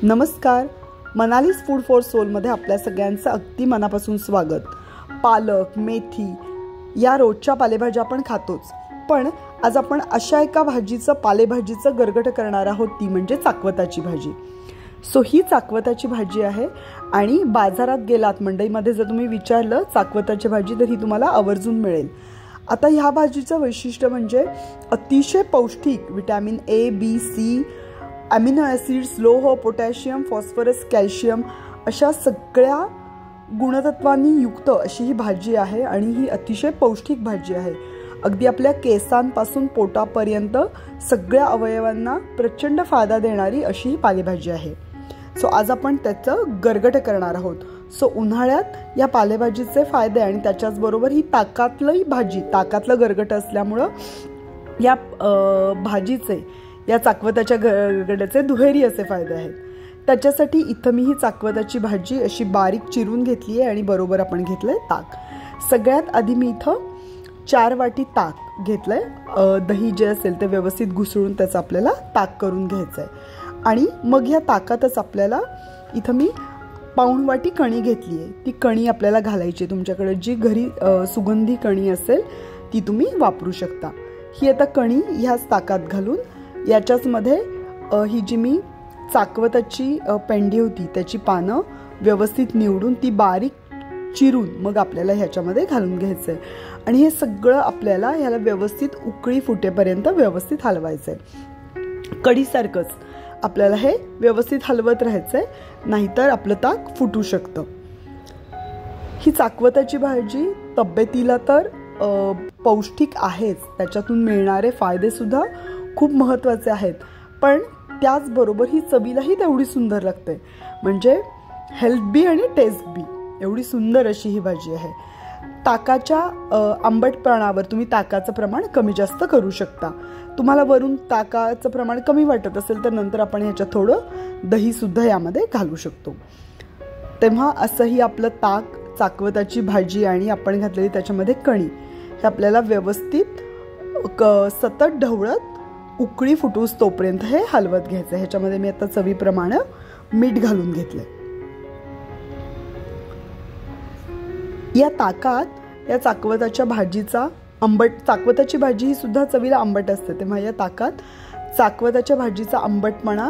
नमस्कार, मनालीज food for सोलमध्ये आपल्या सगळ्यांचं अगदी मनापासून स्वागत। पालक, मेथी या रोजच्या पालेभाज्या आपण खातोच, पण आज आपण अशा एका भाजीचं पालेभाजीचं गरगट करणार आहोत, ती म्हणजे चाकवताची भाजी। ही चाकवताची भाजी आहे आणि बाजारात गेलात मंडईमध्ये जर तुम्ही विचारलं चाकवताची भाजी तर ही तुम्हाला आवर्जून मिळेल। आता ह्या भाजीचं वैशिष्ट्य म्हणजे अतिशय पौष्टिक vitamin A, B, C, amino acids, लोह, पोटॅशियम, फॉस्फरस, कॅल्शियम अशा सगळ्या गुणतत्वांनी युक्त अशी ही भाजी आहे आणि ही अतिशय पौष्टिक भाजी आहे। अगदी आपल्या केसांपासून पोटापर्यंत सगळ्या अवयवांना प्रचंड फायदा देणारी अशी ही पालेभाजी आहे। आज आपण त्याचं गरगट करणार आहोत। उन्हाळ्यात या पालेभाजीचे फायदे आणि त्याच्याचबरोबर ही ताकातलं गरगट असल्यामुळं या भाजीचे या चाकवताच्या गरगटाचे दुहेरी असे फायदे आहेत। त्याच्यासाठी इथं मी ही चाकवताची भाजी अशी बारीक चिरून घेतली आहे आणि बरोबर आपण घेतलंय ताक। सगळ्यात आधी मी इथं 4 वाटी ताक घेतलंय। दही जे असेल ते व्यवस्थित घुसळून त्याचं आपल्याला ताक करून घ्यायचं आहे आणि मग या ताकातच आपल्याला इथं मी पाऊण वाटी कणी घेतली आहे। ती कणी आपल्याला घालायची, तुमच्याकडे जी घरी सुगंधी कणी असेल ती तुम्ही वापरू शकता। ही आता कणी ह्याच ताकात घालून याच्याच मध्ये ही जी मी चाकवताची पेंडी होती त्याची पानं व्यवस्थित निवडून ती बारीक चिरून मग आपल्याला ह्याच्यामध्ये घालून घ्यायचं आहे आणि हे सगळं आपल्याला ह्याला व्यवस्थित उकळी फुटेपर्यंत व्यवस्थित हलवायचं आहे। कढीसारखंच आपल्याला हे व्यवस्थित हलवत राहायचंय, नाहीतर आपलं ताक फुटू शकतं। ही चाकवताची भाजी तब्येतीला तर पौष्टिक आहेच, त्याच्यातून मिळणारे फायदे सुद्धा खूप महत्त्वाचे आहेत, पण त्याचबरोबर ही चवीलाही तेवढी सुंदर लागते। म्हणजे हेल्थ बी आणि टेस्ट बी एवढी सुंदर अशी ही भाजी आहे। ताकाच्या आंबटपणावर तुम्ही ताकाचं प्रमाण कमी जास्त करू शकता। तुम्हाला वरून ताकाचं प्रमाण कमी वाटत असेल तर नंतर आपण ह्याच्यात थोडं दही सुद्धा यामध्ये घालू शकतो। तेव्हा असंही आपलं ताक, चाकवताची भाजी आणि आपण घातलेली त्याच्यामध्ये कणी हे आपल्याला व्यवस्थित सतत ढवळत उकळी फुटूस तोपर्यंत हे हलवत घ्यायचं। ह्याच्यामध्ये मी आता चवीप्रमाणे मीठ घालून घेतलंय। या ताकात या चाकवताच्या भाजीचा चाकवताची भाजी ही सुद्धा चवीला आंबट असते, तेव्हा या ताकात चाकवताच्या भाजीचा आंबटपणा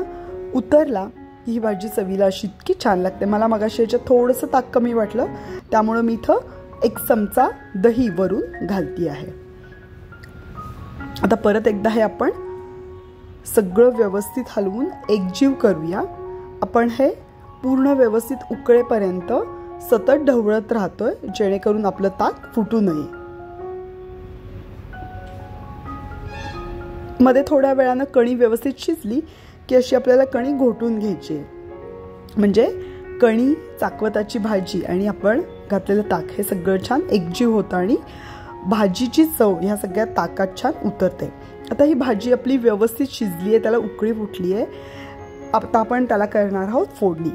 उतरला ही भाजी चवीला अशी इतकी छान लागते। मला मगाशी याच्यात थोडंसं ताक कमी वाटलं, त्यामुळे मी इथं 1 चमचा दही वरून घालती आहे। आता परत एकदा हे आपण सगळं व्यवस्थित हलवून एकजीव करूया। आपण हे पूर्ण व्यवस्थित उकळेपर्यंत सतत ढवळत राहतोय, जेणेकरून आपलं ताक फुटू नये। मध्ये थोड्या वेळानं कणी व्यवस्थित शिजली की अशी आपल्याला कणी घोटून घ्यायची, म्हणजे कणी, चाकवताची भाजी आणि आपण घातलेलं ताक हे सगळं छान एकजीव होतं आणि भाजीची चव ह्या सगळ्या ताकात छान उतरते। आता ही भाजी आपली व्यवस्थित शिजली आहे, त्याला उकळी फुटली आहे। आता आपण त्याला करणार आहोत फोडणी।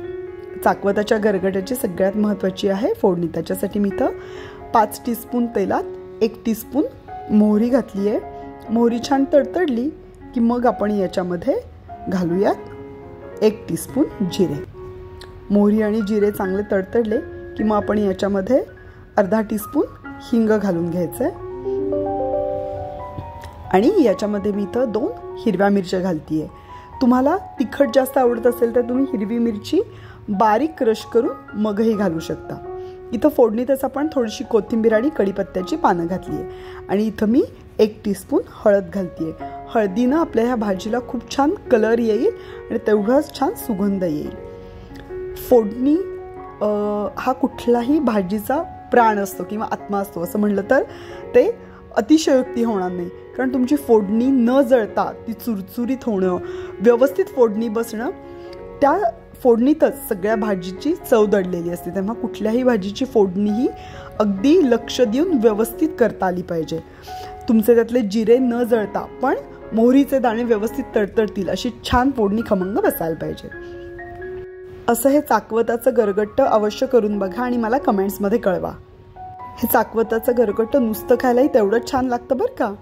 चाकवताच्या गरगटाची सगळ्यात महत्त्वाची आहे फोडणी। त्याच्यासाठी मी इथं 5 टीस्पून तेलात 1 टीस्पून मोहरी घातली आहे। मोहरी छान तडतडली की मग आपण याच्यामध्ये घालूयात 1 टीस्पून जिरे। मोहरी आणि जिरे चांगले तडतडले की मग आपण याच्यामध्ये अर्धा टीस्पून हिंग घालून घ्यायचं आहे आणि याच्यामध्ये मी इथं 2 हिरव्या मिरच्या घालतीये। तुम्हाला तिखट जास्त आवडत असेल तर तुम्ही हिरवी मिरची बारीक क्रश करून मगही घालू शकता। इथं फोडणीतच आपण थोडीशी कोथिंबीर आणि कढीपत्त्याची पानं घातली आहे आणि इथं मी 1 टीस्पून हळद घालतीये। हळदीनं आपल्या ह्या भाजीला खूप छान कलर येईल आणि तेवढाच छान सुगंध येईल। फोडणी हा कुठलाही भाजीचा प्राण असतो किंवा आत्मा असतो असं म्हटलं तर ते अतिशयोक्ती होणार नाही, कारण तुमची फोडणी न जळता ती चुरचुरीत होणं, व्यवस्थित फोडणी बसणं, त्या फोडणीतच सगळ्या भाजीची चव दडलेली असते। तेव्हा कुठल्याही भाजीची फोडणी ही अगदी लक्ष देऊन व्यवस्थित करता आली पाहिजे। तुमचे त्यातले जिरे न जळता पण मोहरीचे दाणे व्यवस्थित तडतडतील अशी छान फोडणी खमंग बसायला पाहिजे। असं हे चाकवताचं गरगट्ट अवश्य करून बघा आणि मला कमेंट्समध्ये कळवा। हे चाकवताचं गरगट्ट नुसतं खायलाही तेवढंच छान लागतं बरं का।